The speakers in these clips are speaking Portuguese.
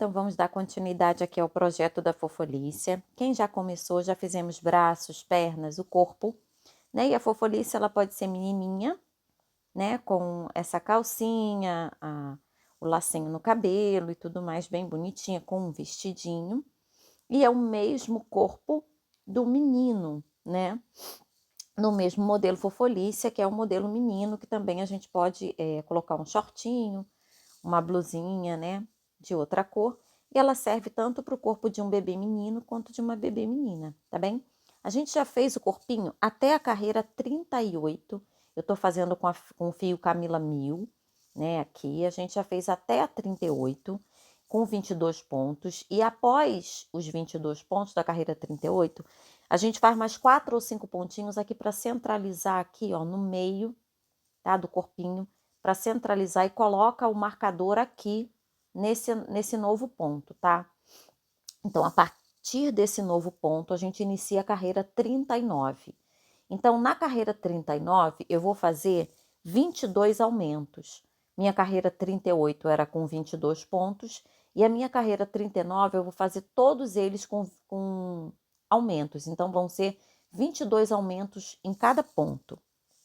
Então vamos dar continuidade aqui ao projeto da Fofolícia. Quem já começou, já fizemos braços, pernas, o corpo, né? E a Fofolícia, ela pode ser menininha, né? Com essa calcinha, o lacinho no cabelo e tudo mais, bem bonitinha, com um vestidinho. E é o mesmo corpo do menino, né? No mesmo modelo Fofolícia, que é o modelo menino, que também a gente pode colocar um shortinho, uma blusinha, né, de outra cor, e ela serve tanto para o corpo de um bebê menino quanto de uma bebê menina, tá bem? A gente já fez o corpinho até a carreira 38, eu tô fazendo com o fio Camila 1000, né, aqui, a gente já fez até a 38, com 22 pontos, e após os 22 pontos da carreira 38, a gente faz mais 4 ou 5 pontinhos aqui para centralizar aqui, ó, no meio, tá, do corpinho, para centralizar e coloca o marcador aqui nesse novo ponto, tá? Então, a partir desse novo ponto, a gente inicia a carreira 39. Então, na carreira 39, eu vou fazer 22 aumentos. Minha carreira 38 era com 22 pontos e a minha carreira 39 eu vou fazer todos eles com aumentos. Então, vão ser 22 aumentos em cada ponto,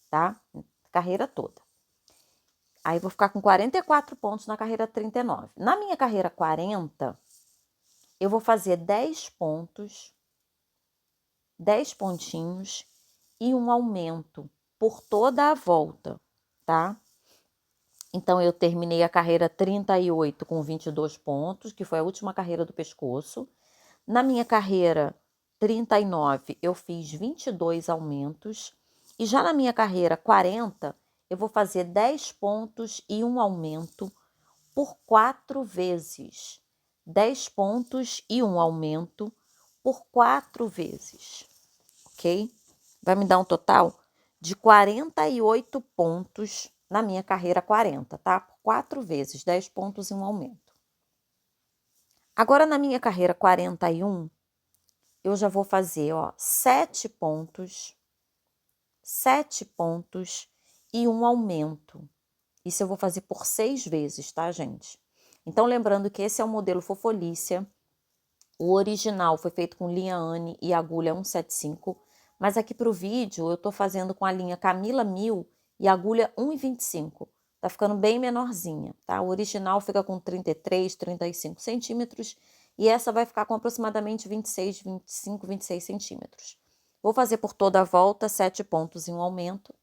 tá? Carreira toda. Aí, vou ficar com 44 pontos na carreira 39. Na minha carreira 40, eu vou fazer 10 pontos, 10 pontinhos e um aumento por toda a volta, tá? Então, eu terminei a carreira 38 com 22 pontos, que foi a última carreira do pescoço. Na minha carreira 39, eu fiz 22 aumentos. E já na minha carreira 40, eu vou fazer 10 pontos e um aumento por 4 vezes. 10 pontos e um aumento por 4 vezes, ok? Vai me dar um total de 48 pontos na minha carreira 40, tá? Por 4 vezes, 10 pontos e um aumento. Agora, na minha carreira 41, eu já vou fazer, ó, 7 pontos e um aumento. Isso eu vou fazer por 6 vezes, tá, gente? Então, lembrando que esse é o modelo Fofolícia. O original foi feito com linha Anne e agulha 175, mas aqui para o vídeo eu tô fazendo com a linha Camila 1000 e agulha 1,25. Tá ficando bem menorzinha, tá? O original fica com 33, 35 centímetros e essa vai ficar com aproximadamente 26, 25, 26 centímetros. Vou fazer por toda a volta 7 pontos em um aumento,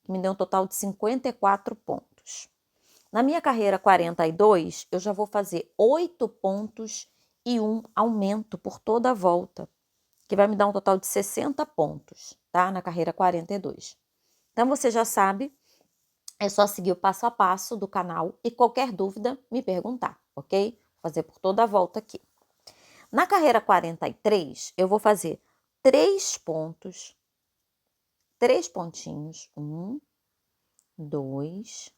que me deu um total de 54 pontos. Na minha carreira 42, eu já vou fazer 8 pontos e um aumento por toda a volta, que vai me dar um total de 60 pontos, tá? Na carreira 42. Então, você já sabe, é só seguir o passo a passo do canal e qualquer dúvida me perguntar, ok? Vou fazer por toda a volta aqui. Na carreira 43, eu vou fazer 3 pontos, 3 pontinhos, 1, 2,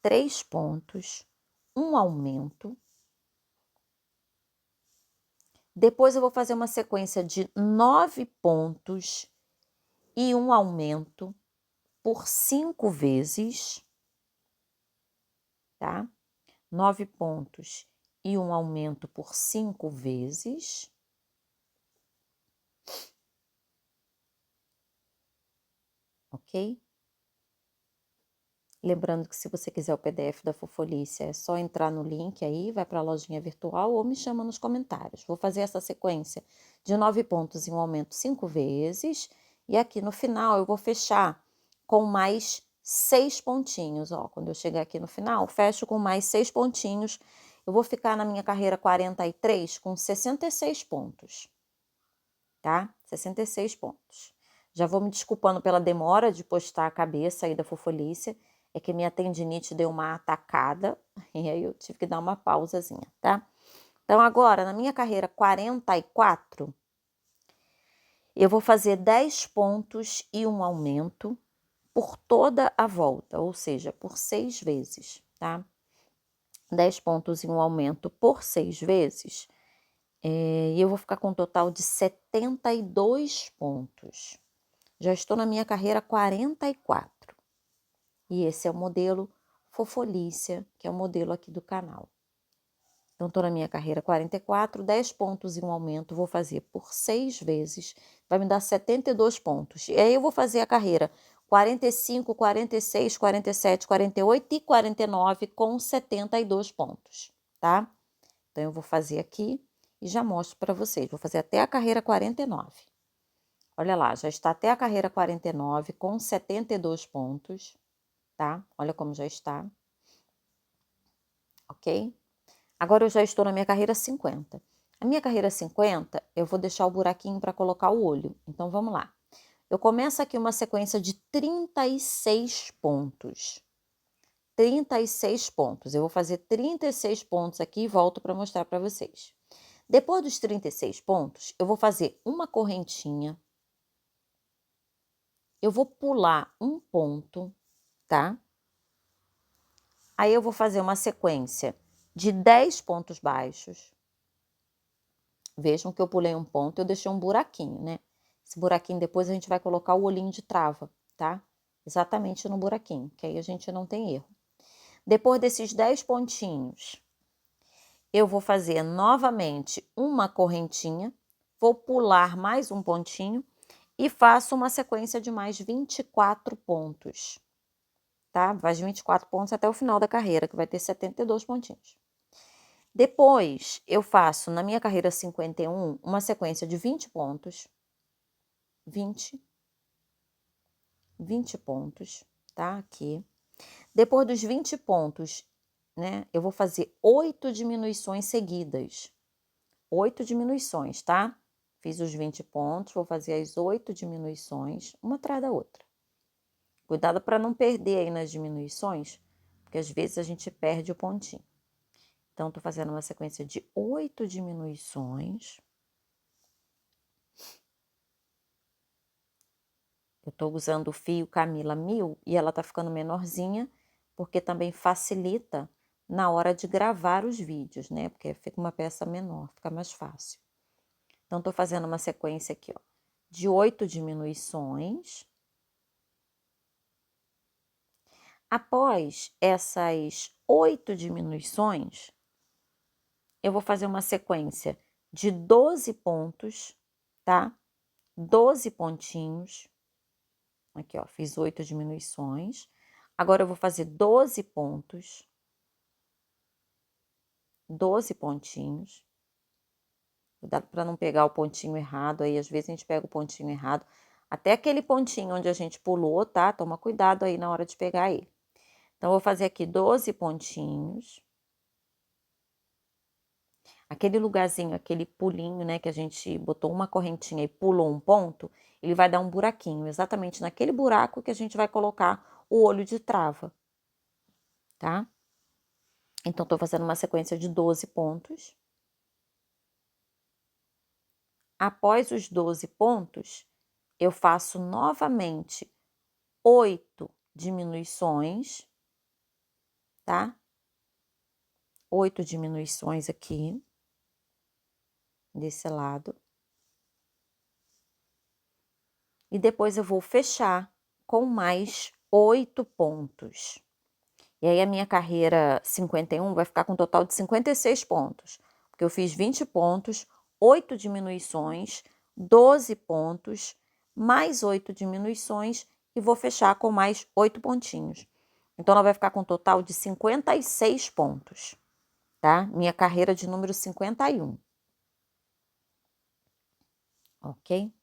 3 pontos, um aumento. Depois eu vou fazer uma sequência de 9 pontos e um aumento por 5 vezes, tá? 9 pontos e um aumento por 5 vezes. Ok? Lembrando que se você quiser o PDF da Fofolícia, é só entrar no link aí, vai para a lojinha virtual ou me chama nos comentários. Vou fazer essa sequência de 9 pontos e um aumento 5 vezes. E aqui no final eu vou fechar com mais 6 pontinhos, ó. Quando eu chegar aqui no final, fecho com mais 6 pontinhos. Eu vou ficar na minha carreira 43 com 66 pontos, tá? 66 pontos. Já vou me desculpando pela demora de postar a cabeça aí da Fofolícia, é que minha tendinite deu uma atacada, e aí eu tive que dar uma pausazinha, tá? Então, agora, na minha carreira 44, eu vou fazer 10 pontos e um aumento por toda a volta, ou seja, por 6 vezes, tá? 10 pontos e um aumento por 6 vezes, e eu vou ficar com um total de 72 pontos. Já estou na minha carreira 44. E esse é o modelo Fofolícia, que é o modelo aqui do canal. Então, estou na minha carreira 44, 10 pontos e um aumento, vou fazer por 6 vezes, vai me dar 72 pontos. E aí eu vou fazer a carreira 45, 46, 47, 48 e 49 com 72 pontos, tá? Então, eu vou fazer aqui e já mostro para vocês. Vou fazer até a carreira 49. Olha lá, já está até a carreira 49 com 72 pontos, tá? Olha como já está. Ok? Agora eu já estou na minha carreira 50. A minha carreira 50, eu vou deixar o buraquinho para colocar o olho. Então, vamos lá. Eu começo aqui uma sequência de 36 pontos. 36 pontos. Eu vou fazer 36 pontos aqui e volto para mostrar para vocês. Depois dos 36 pontos, eu vou fazer uma correntinha. Eu vou pular um ponto, tá? Aí eu vou fazer uma sequência de 10 pontos baixos. Vejam que eu pulei um ponto, eu deixei um buraquinho, né? Esse buraquinho depois a gente vai colocar o olhinho de trava, tá? Exatamente no buraquinho, que aí a gente não tem erro. Depois desses 10 pontinhos, eu vou fazer novamente uma correntinha, vou pular mais um pontinho e faço uma sequência de mais 24 pontos, tá? Vai de 24 pontos até o final da carreira, que vai ter 72 pontinhos. Depois, eu faço na minha carreira 51 uma sequência de 20 pontos. 20 pontos, tá? Aqui. Depois dos 20 pontos, né? Eu vou fazer 8 diminuições seguidas. 8 diminuições, tá? Fiz os 20 pontos, vou fazer as 8 diminuições, uma atrás da outra. Cuidado para não perder aí nas diminuições, porque às vezes a gente perde o pontinho. Então, tô fazendo uma sequência de 8 diminuições. Eu tô usando o fio Camila 1000 e ela tá ficando menorzinha, porque também facilita na hora de gravar os vídeos, né? Porque fica uma peça menor, fica mais fácil. Então, tô fazendo uma sequência aqui, ó, de 8 diminuições. Após essas 8 diminuições, eu vou fazer uma sequência de 12 pontos, tá? 12 pontinhos. Aqui, ó, fiz 8 diminuições. Agora, eu vou fazer 12 pontos. 12 pontinhos. Cuidado para não pegar o pontinho errado, aí às vezes a gente pega o pontinho errado. Até aquele pontinho onde a gente pulou, tá? Toma cuidado aí na hora de pegar ele. Então, eu vou fazer aqui 12 pontinhos. Aquele lugarzinho, aquele pulinho, né, que a gente botou uma correntinha e pulou um ponto, ele vai dar um buraquinho, exatamente naquele buraco que a gente vai colocar o olho de trava, tá? Então, tô fazendo uma sequência de 12 pontos. Após os 12 pontos, eu faço novamente 8 diminuições, tá? 8 diminuições aqui, desse lado. E depois eu vou fechar com mais 8 pontos. E aí a minha carreira 51 vai ficar com um total de 56 pontos, porque eu fiz 20 pontos, 8 diminuições, 12 pontos, mais 8 diminuições e vou fechar com mais 8 pontinhos. Então, ela vai ficar com um total de 56 pontos, tá? Minha carreira de número 51. Ok?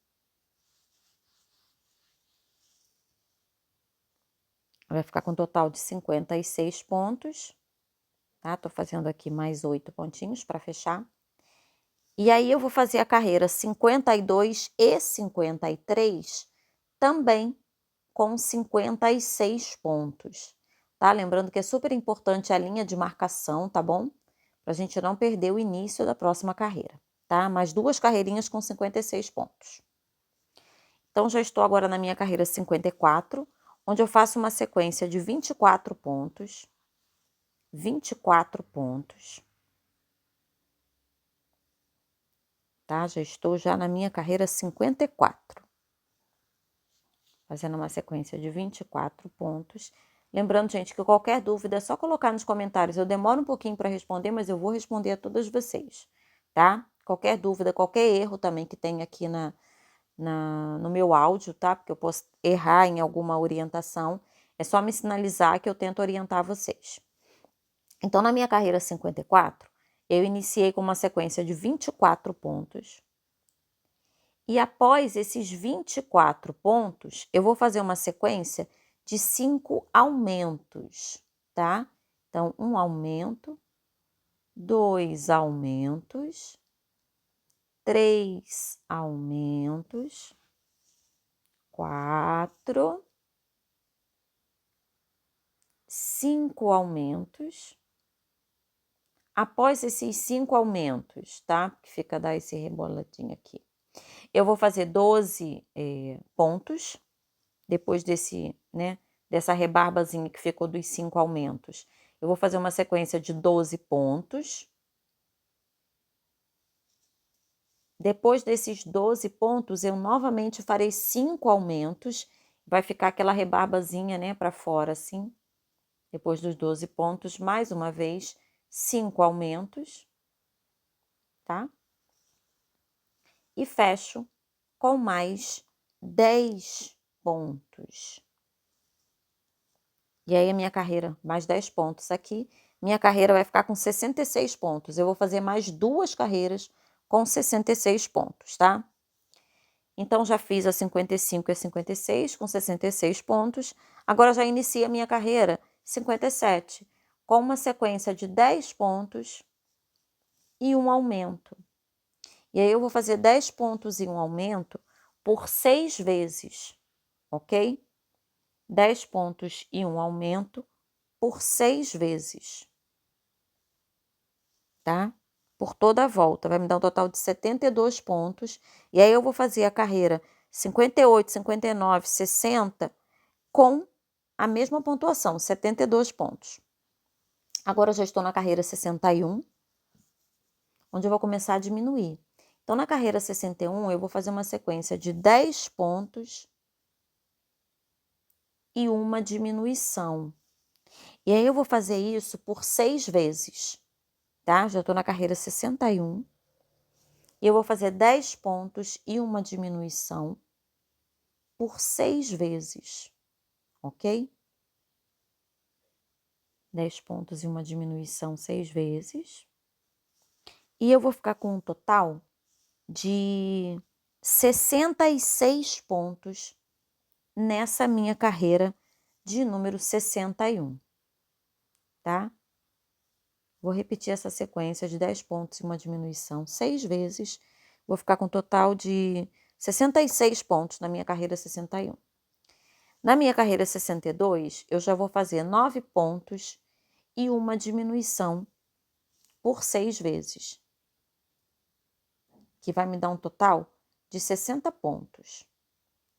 Vai ficar com um total de 56 pontos, tá? Tô fazendo aqui mais 8 pontinhos para fechar. E aí eu vou fazer a carreira 52 e 53 também com 56 pontos, tá? Lembrando que é super importante a linha de marcação, tá bom? Pra gente não perder o início da próxima carreira, tá? Mais 2 carreirinhas com 56 pontos. Então, já estou agora na minha carreira 54, onde eu faço uma sequência de 24 pontos. 24 pontos. Tá? Já estou na minha carreira 54. Fazendo uma sequência de 24 pontos. Lembrando, gente, que qualquer dúvida é só colocar nos comentários. Eu demoro um pouquinho para responder, mas eu vou responder a todas vocês, tá? Qualquer dúvida, qualquer erro também que tenha aqui no meu áudio, tá? Porque eu posso errar em alguma orientação. É só me sinalizar que eu tento orientar vocês. Então, na minha carreira 54, eu iniciei com uma sequência de 24 pontos. E após esses 24 pontos, eu vou fazer uma sequência de 5 aumentos, tá? Então, um aumento, 2 aumentos, 3 aumentos, 4, 5 aumentos. Após esses 5 aumentos, tá? Que fica dar esse reboladinho aqui. Eu vou fazer 12 pontos, depois dessa rebarbazinha que ficou dos 5 aumentos. Eu vou fazer uma sequência de 12 pontos. Depois desses 12 pontos, eu novamente farei 5 aumentos. Vai ficar aquela rebarbazinha, né, para fora assim. Depois dos 12 pontos, mais uma vez, 5 aumentos, tá? E fecho com mais 10 pontos. E aí a minha carreira, mais 10 pontos aqui, minha carreira vai ficar com 66 pontos. Eu vou fazer mais 2 carreiras com 66 pontos, tá? Então, já fiz a 55 e a 56 com 66 pontos. Agora, já inicio a minha carreira 57, com uma sequência de 10 pontos e um aumento. E aí, eu vou fazer 10 pontos e um aumento por 6 vezes, ok? 10 pontos e um aumento por 6 vezes, tá? Por toda a volta, vai me dar um total de 72 pontos. E aí, eu vou fazer a carreira 58, 59, 60 com a mesma pontuação, 72 pontos. Agora, eu já estou na carreira 61, onde eu vou começar a diminuir. Então, na carreira 61, eu vou fazer uma sequência de 10 pontos e uma diminuição. E aí, eu vou fazer isso por 6 vezes, tá? Já estou na carreira 61. E eu vou fazer 10 pontos e uma diminuição por 6 vezes, ok? 10 pontos e uma diminuição 6 vezes. E eu vou ficar com um total de 66 pontos nessa minha carreira de número 61, tá? Vou repetir essa sequência de 10 pontos e uma diminuição 6 vezes. Vou ficar com um total de 66 pontos na minha carreira 61. Na minha carreira 62, eu já vou fazer 9 pontos e uma diminuição por 6 vezes, que vai me dar um total de 60 pontos,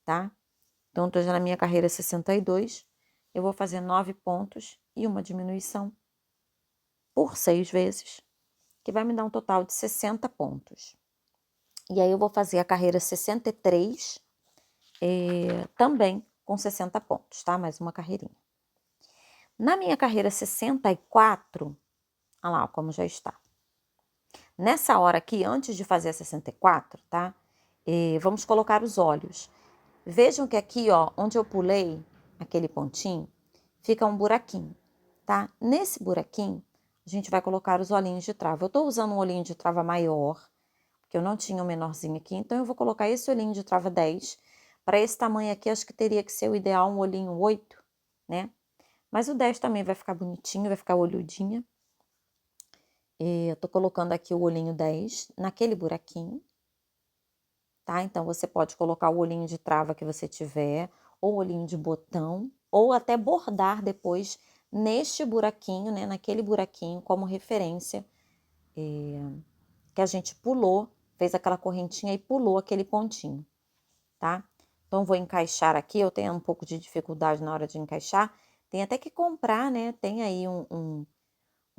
tá? Então, estou já na minha carreira 62, eu vou fazer 9 pontos e uma diminuição por 6 vezes, que vai me dar um total de 60 pontos. E aí, eu vou fazer a carreira 63, também com 60 pontos, tá? Mais uma carreirinha. Na minha carreira 64, olha lá como já está. Nessa hora aqui, antes de fazer a 64, tá? Vamos colocar os olhos. Vejam que aqui, ó, onde eu pulei aquele pontinho, fica um buraquinho, tá? Nesse buraquinho, a gente vai colocar os olhinhos de trava. Eu tô usando um olhinho de trava maior, porque eu não tinha um menorzinho aqui, então eu vou colocar esse olhinho de trava 10. Para esse tamanho aqui, acho que teria que ser o ideal um olhinho 8, né? Mas o 10 também vai ficar bonitinho, vai ficar olhudinha. Eu tô colocando aqui o olhinho 10 naquele buraquinho, tá? Então, você pode colocar o olhinho de trava que você tiver, ou olhinho de botão, ou até bordar depois neste buraquinho, né? Naquele buraquinho como referência, que a gente pulou, fez aquela correntinha e pulou aquele pontinho, tá? Então, vou encaixar aqui, eu tenho um pouco de dificuldade na hora de encaixar, tem até que comprar, né? Tem aí um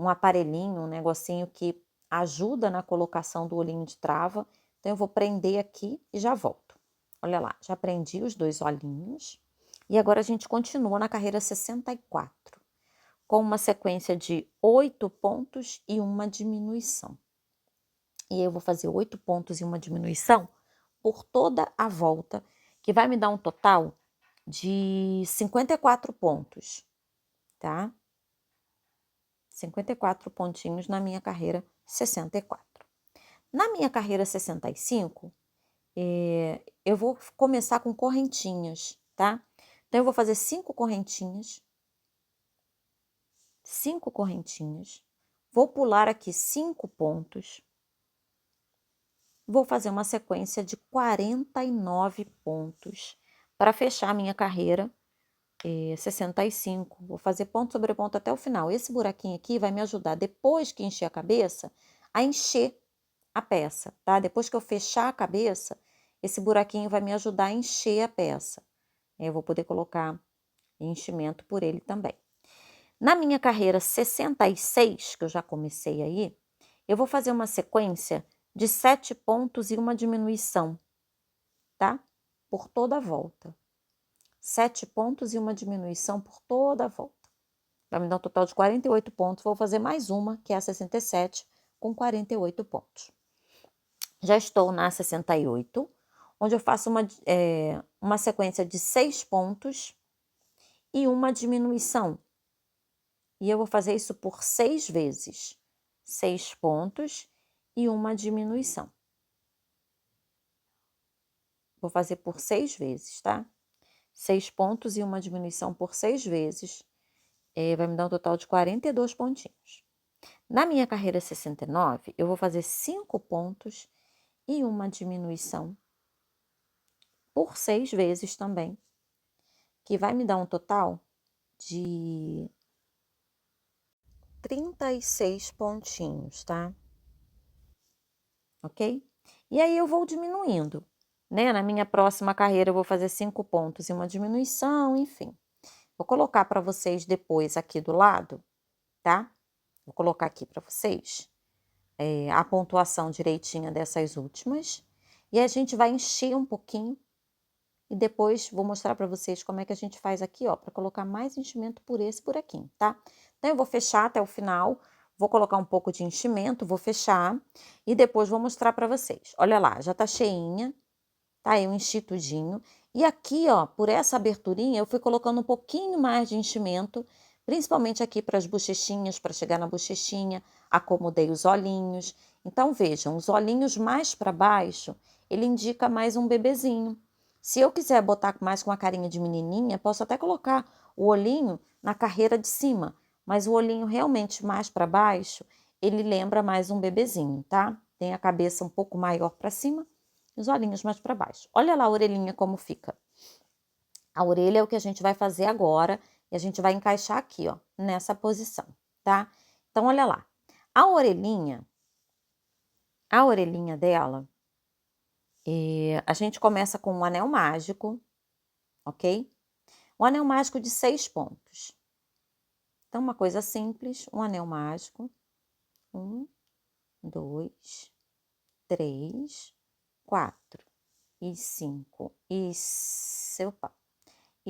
aparelhinho, um negocinho que ajuda na colocação do olhinho de trava. Então, eu vou prender aqui e já volto. Olha lá, já prendi os 2 olhinhos. E agora a gente continua na carreira 64, com uma sequência de 8 pontos e uma diminuição. E eu vou fazer 8 pontos e uma diminuição por toda a volta, que vai me dar um total de 54 pontos, tá? 54 pontinhos na minha carreira 64. Na minha carreira 65, eu vou começar com correntinhas, tá? Então, eu vou fazer 5 correntinhas. 5 correntinhas. Vou pular aqui 5 pontos. Vou fazer uma sequência de 49 pontos para fechar a minha carreira 65. Vou fazer ponto sobre ponto até o final. Esse buraquinho aqui vai me ajudar, depois que encher a cabeça, a encher a peça, tá? Depois que eu fechar a cabeça, esse buraquinho vai me ajudar a encher a peça. Eu vou poder colocar enchimento por ele também. Na minha carreira 66, que eu já comecei aí, eu vou fazer uma sequência de 7 pontos e uma diminuição, tá? Por toda a volta. 7 pontos e uma diminuição por toda a volta. Vai me dar um total de 48 pontos. Vou fazer mais uma, que é a 67, com 48 pontos. Já estou na 68, onde eu faço uma sequência de 6 pontos e uma diminuição. E eu vou fazer isso por 6 vezes. 6 pontos e uma diminuição. Vou fazer por 6 vezes, tá? 6 pontos e uma diminuição por 6 vezes. Vai me dar um total de 42 pontinhos. Na minha carreira 69, eu vou fazer 5 pontos e uma diminuição por 6 vezes também, que vai me dar um total de 36 pontinhos, tá? Ok? E aí eu vou diminuindo, né? Na minha próxima carreira eu vou fazer 5 pontos e uma diminuição, enfim. Vou colocar para vocês depois aqui do lado, tá? Vou colocar aqui para vocês a pontuação direitinha dessas últimas. E a gente vai encher um pouquinho. E depois vou mostrar para vocês como é que a gente faz aqui, ó, para colocar mais enchimento por esse buraquinho, tá? Então, eu vou fechar até o final, vou colocar um pouco de enchimento, vou fechar e depois vou mostrar para vocês. Olha lá, já tá cheinha, tá? Eu enchi tudinho. E aqui, ó, por essa aberturinha, eu fui colocando um pouquinho mais de enchimento, principalmente aqui para as bochechinhas, para chegar na bochechinha, acomodei os olhinhos. Então, vejam, os olhinhos mais para baixo, ele indica mais um bebezinho. Se eu quiser botar mais com uma carinha de menininha, posso até colocar o olhinho na carreira de cima, mas o olhinho realmente mais para baixo, ele lembra mais um bebezinho, tá? Tem a cabeça um pouco maior para cima, os olhinhos mais para baixo. Olha lá a orelhinha como fica. A orelha é o que a gente vai fazer agora e a gente vai encaixar aqui, ó, nessa posição, tá? Então, olha lá. A orelhinha dela, a gente começa com um anel mágico, ok? Um anel mágico de 6 pontos. Então, uma coisa simples, um anel mágico. 1, 2, 3, 4 e 5 e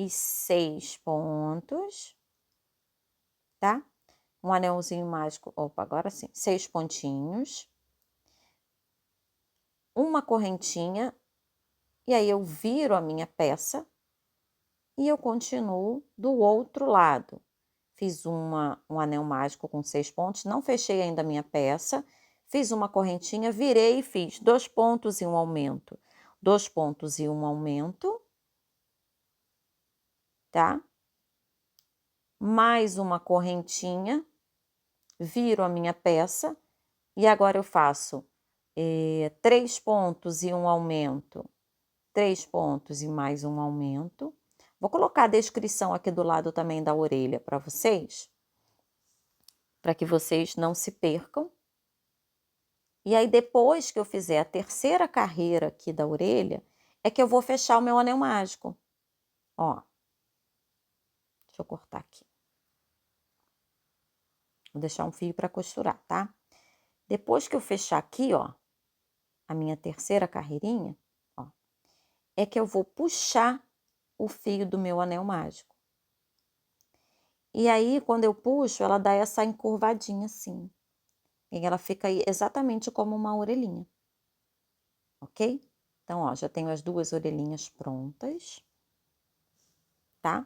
6 pontos, tá? Um anelzinho mágico, opa, agora sim, 6 pontinhos. Uma correntinha, e aí eu viro a minha peça e eu continuo do outro lado. Fiz um anel mágico com 6 pontos, não fechei ainda a minha peça, fiz uma correntinha, virei e fiz 2 pontos e um aumento. 2 pontos e um aumento, tá? Mais uma correntinha, viro a minha peça e agora eu faço 3 pontos e um aumento, 3 pontos e mais um aumento. Vou colocar a descrição aqui do lado também da orelha para vocês que vocês não se percam. E aí, depois que eu fizer a terceira carreira aqui da orelha, é que eu vou fechar o meu anel mágico. Ó, deixa eu cortar aqui. Vou deixar um fio para costurar, tá? Depois que eu fechar aqui, ó, a minha terceira carreirinha, ó, é que eu vou puxar o fio do meu anel mágico. E aí, quando eu puxo, ela dá essa encurvadinha assim. E ela fica aí exatamente como uma orelhinha. Ok? Então, ó, já tenho as 2 orelhinhas prontas. Tá?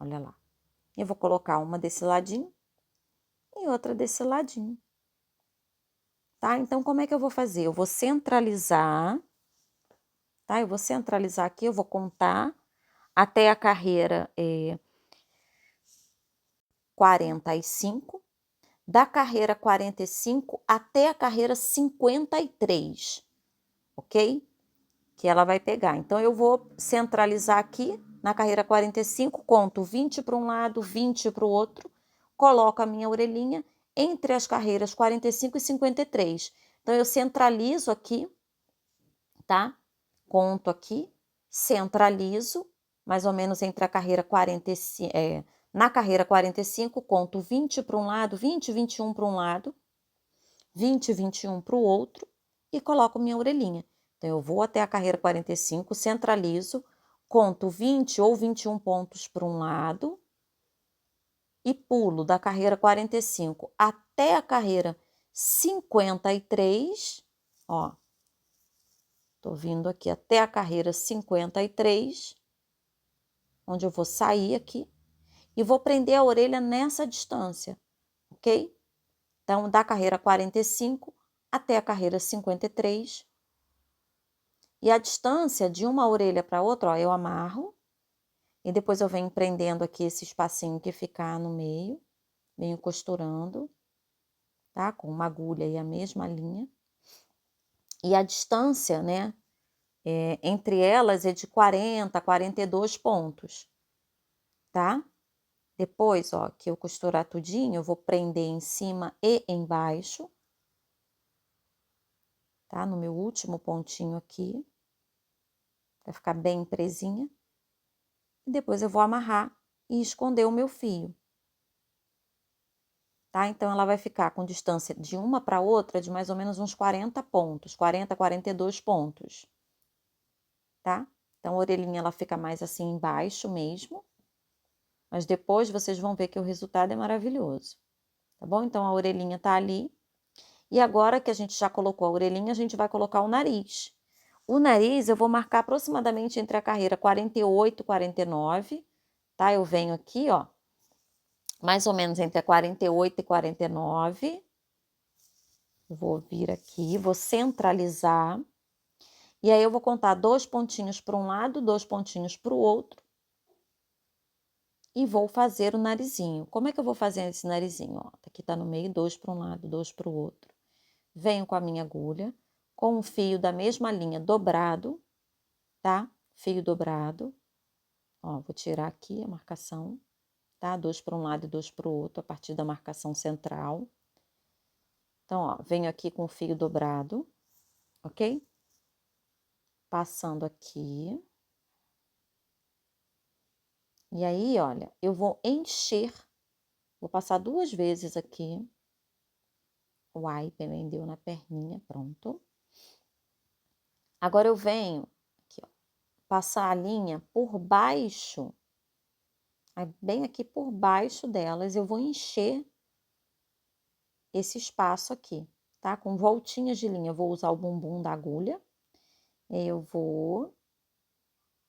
Olha lá. Eu vou colocar uma desse ladinho e outra desse ladinho. Tá? Então, como é que eu vou fazer? Eu vou centralizar, tá? Eu vou centralizar aqui, eu vou contar até a carreira 45, da carreira 45 até a carreira 53, ok? Que ela vai pegar. Então, eu vou centralizar aqui na carreira 45, conto 20 para um lado, 20 para o outro, coloco a minha orelhinha entre as carreiras 45 e 53. Então, eu centralizo aqui, tá? Conto aqui, centralizo, mais ou menos entre a carreira 45, na carreira 45, conto 20 para um lado, 20, 21 para um lado, 20, 21 para o outro e coloco minha orelhinha. Então, eu vou até a carreira 45, centralizo, conto 20 ou 21 pontos para um lado e pulo da carreira 45 até a carreira 53, ó. Tô vindo aqui até a carreira 53, onde eu vou sair aqui e vou prender a orelha nessa distância, ok? Então, da carreira 45 até a carreira 53. E a distância de uma orelha para outra, ó, eu amarro. E depois eu venho prendendo aqui esse espacinho que ficar no meio. Venho costurando, tá? Com uma agulha e a mesma linha. E a distância, né? Entre elas é de 40 a 42 pontos, tá? Depois, ó, que eu costurar tudinho, eu vou prender em cima e embaixo, tá? No meu último pontinho aqui, pra ficar bem presinha. E depois eu vou amarrar e esconder o meu fio. Tá? Então, ela vai ficar com distância de uma para outra de mais ou menos uns 40 pontos, 40, 42 pontos, tá? Então, a orelhinha ela fica mais assim embaixo mesmo, mas depois vocês vão ver que o resultado é maravilhoso, tá bom? Então, a orelhinha tá ali, e agora que a gente já colocou a orelhinha, a gente vai colocar o nariz. O nariz eu vou marcar aproximadamente entre a carreira 48 e 49, tá? Eu venho aqui, ó, mais ou menos entre a 48 e 49. Vou vir aqui, vou centralizar. E aí eu vou contar 2 pontinhos para um lado, 2 pontinhos para o outro. E vou fazer o narizinho. Como é que eu vou fazer esse narizinho? Ó, aqui tá no meio, 2 para um lado, 2 para o outro. Venho com a minha agulha, com o fio da mesma linha dobrado, tá? Fio dobrado. Ó, vou tirar aqui a marcação, tá? 2 para um lado e 2 para o outro, a partir da marcação central. Então, ó, venho aqui com o fio dobrado, ok? Passando aqui. E aí, olha, eu vou encher, vou passar 2 vezes aqui. Uai, prendeu na perninha, pronto. Agora eu venho aqui, ó, passar a linha por baixo, bem aqui por baixo delas, eu vou encher esse espaço aqui, tá? Com voltinhas de linha, eu vou usar o bumbum da agulha, eu vou,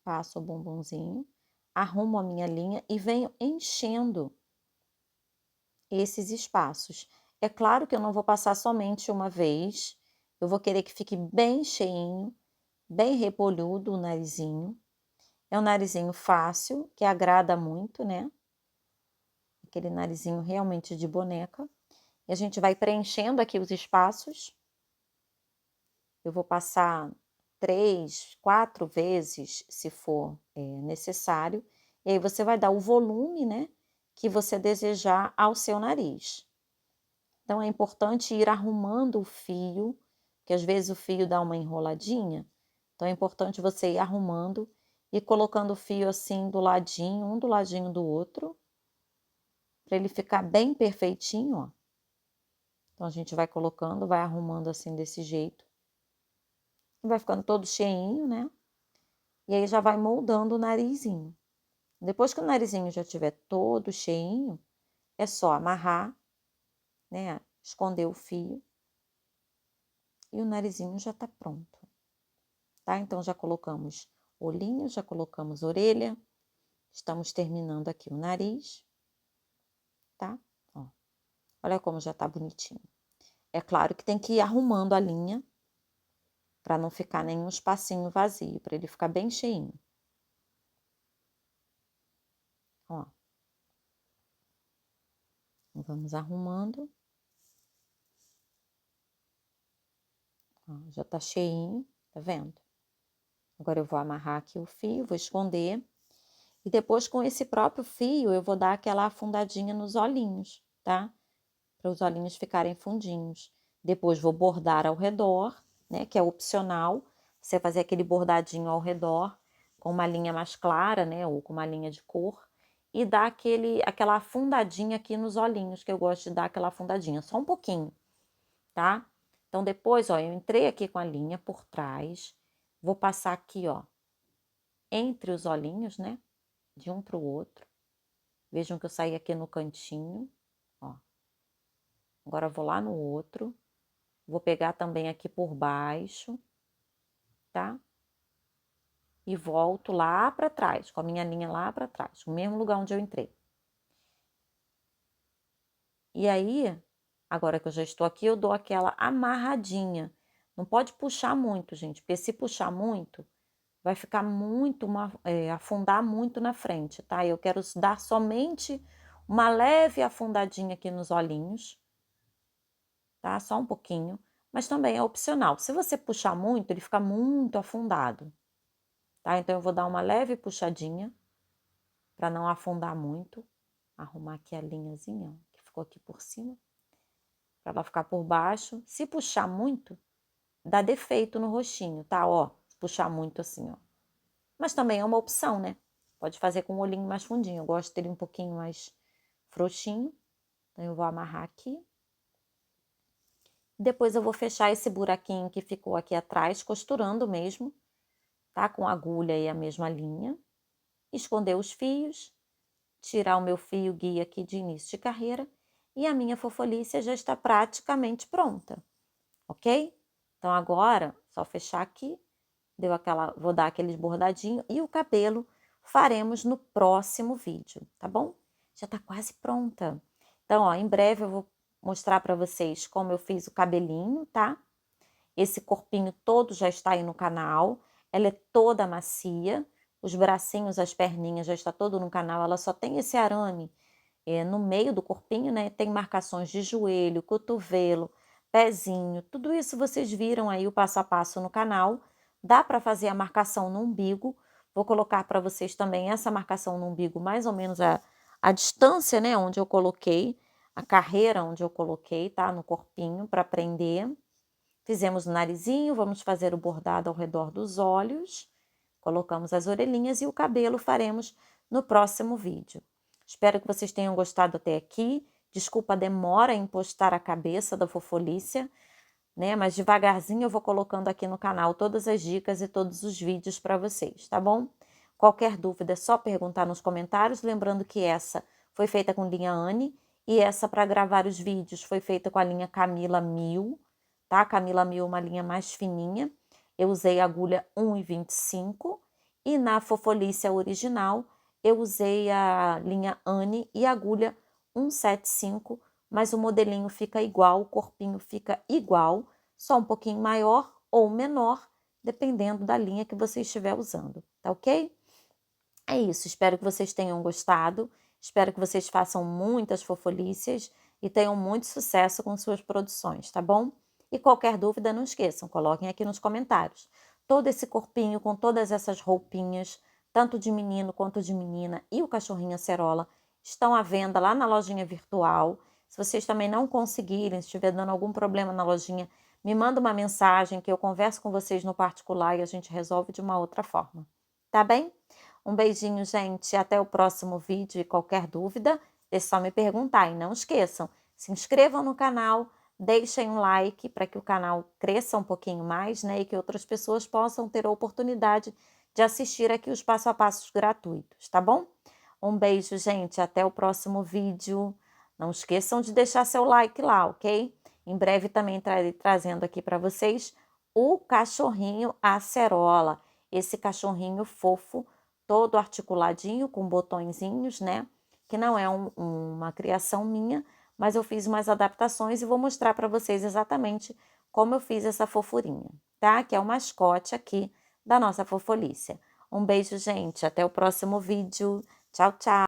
passo o bumbumzinho, arrumo a minha linha e venho enchendo esses espaços. É claro que eu não vou passar somente uma vez, eu vou querer que fique bem cheinho, bem repolhudo o narizinho. É um narizinho fácil, que agrada muito, né? Aquele narizinho realmente de boneca. E a gente vai preenchendo aqui os espaços. Eu vou passar 3, 4 vezes, se for necessário. E aí você vai dar o volume, né, que você desejar ao seu nariz. Então, é importante ir arrumando o fio, que às vezes o fio dá uma enroladinha. Então, é importante você ir arrumando e colocando o fio assim do ladinho, um do ladinho do outro, para ele ficar bem perfeitinho, ó. Então, a gente vai colocando, vai arrumando assim desse jeito. Vai ficando todo cheinho, né? E aí já vai moldando o narizinho. Depois que o narizinho já estiver todo cheinho, é só amarrar, né? Esconder o fio e o narizinho já tá pronto, tá? Então, já colocamos olhinho, já colocamos orelha, estamos terminando aqui o nariz, tá? Ó, olha como já tá bonitinho. É claro que tem que ir arrumando a linha para não ficar nenhum espacinho vazio, para ele ficar bem cheinho. Ó. Vamos arrumando. Ó, já tá cheinho, tá vendo? Agora eu vou amarrar aqui o fio, vou esconder. E depois com esse próprio fio eu vou dar aquela afundadinha nos olhinhos, tá? Para os olhinhos ficarem fundinhos. Depois vou bordar ao redor, né? Que é opcional. Você fazer aquele bordadinho ao redor com uma linha mais clara, né? Ou com uma linha de cor. E dar aquela afundadinha aqui nos olhinhos, que eu gosto de dar aquela afundadinha. Só um pouquinho, tá? Então, depois, ó, eu entrei aqui com a linha por trás. Vou passar aqui, ó, entre os olhinhos, né? De um para o outro. Vejam que eu saí aqui no cantinho, ó. Agora eu vou lá no outro. Vou pegar também aqui por baixo, tá? E volto lá para trás, com a minha linha lá para trás, no mesmo lugar onde eu entrei. E aí, agora que eu já estou aqui, eu dou aquela amarradinha. Não pode puxar muito, gente, porque se puxar muito, vai ficar muito, afundar muito na frente, tá? Eu quero dar somente uma leve afundadinha aqui nos olhinhos, tá? Só um pouquinho, mas também é opcional. Se você puxar muito, ele fica muito afundado, tá? Então, eu vou dar uma leve puxadinha para não afundar muito. Arrumar aqui a linhazinha, ó, que ficou aqui por cima, para ela ficar por baixo. Se puxar muito, dá defeito no rostinho, tá? Ó, se puxar muito assim, ó. Mas também é uma opção, né? Pode fazer com o olhinho mais fundinho. Eu gosto dele um pouquinho mais frouxinho. Então, eu vou amarrar aqui. Depois eu vou fechar esse buraquinho que ficou aqui atrás, costurando mesmo, tá? Com a agulha e a mesma linha. Esconder os fios. Tirar o meu fio guia aqui de início de carreira. E a minha fofolícia já está praticamente pronta, ok? Então, agora, só fechar aqui. Vou dar aqueles bordadinhos e o cabelo faremos no próximo vídeo, tá bom? Já tá quase pronta. Então, ó, em breve eu vou mostrar para vocês como eu fiz o cabelinho, tá? Esse corpinho todo já está aí no canal. Ela é toda macia. Os bracinhos, as perninhas já está todo no canal. Ela só tem esse arame no meio do corpinho, né? Tem marcações de joelho, cotovelo, pezinho. Tudo isso vocês viram aí o passo a passo no canal. Dá para fazer a marcação no umbigo. Vou colocar para vocês também essa marcação no umbigo, mais ou menos a distância, né? Onde eu coloquei, a carreira onde eu coloquei, tá? No corpinho, para prender. Fizemos o narizinho, vamos fazer o bordado ao redor dos olhos. Colocamos as orelhinhas e o cabelo faremos no próximo vídeo. Espero que vocês tenham gostado até aqui. Desculpa a demora em postar a cabeça da fofolícia, né? Mas devagarzinho eu vou colocando aqui no canal todas as dicas e todos os vídeos para vocês, tá bom? Qualquer dúvida é só perguntar nos comentários. Lembrando que essa foi feita com linha Anne e essa para gravar os vídeos foi feita com a linha Camila 1000, tá? Camila 1000 é uma linha mais fininha. Eu usei a agulha 1,25 e na fofolícia original eu usei a linha Anne e a agulha 175, mas o modelinho fica igual, o corpinho fica igual, só um pouquinho maior ou menor, dependendo da linha que você estiver usando, tá ok? É isso, espero que vocês tenham gostado, espero que vocês façam muitas fofolícias e tenham muito sucesso com suas produções, tá bom? E qualquer dúvida, não esqueçam, coloquem aqui nos comentários. Todo esse corpinho com todas essas roupinhas, tanto de menino quanto de menina e o cachorrinho acerola, estão à venda lá na lojinha virtual. Se vocês também não conseguirem, se estiver dando algum problema na lojinha, me manda uma mensagem que eu converso com vocês no particular e a gente resolve de uma outra forma, tá bem? Um beijinho, gente. Até o próximo vídeo. E qualquer dúvida, é só me perguntar. E não esqueçam, se inscrevam no canal, deixem um like para que o canal cresça um pouquinho mais, né? E que outras pessoas possam ter a oportunidade de assistir aqui os passo a passos gratuitos, tá bom? Um beijo, gente, até o próximo vídeo. Não esqueçam de deixar seu like lá, ok? Em breve também estarei trazendo aqui para vocês o cachorrinho acerola. Esse cachorrinho fofo, todo articuladinho, com botõezinhos, né? Que não é uma criação minha, mas eu fiz umas adaptações e vou mostrar para vocês exatamente como eu fiz essa fofurinha, tá? Que é o mascote aqui da nossa Fofolícia. Um beijo, gente. Até o próximo vídeo. Tchau, tchau.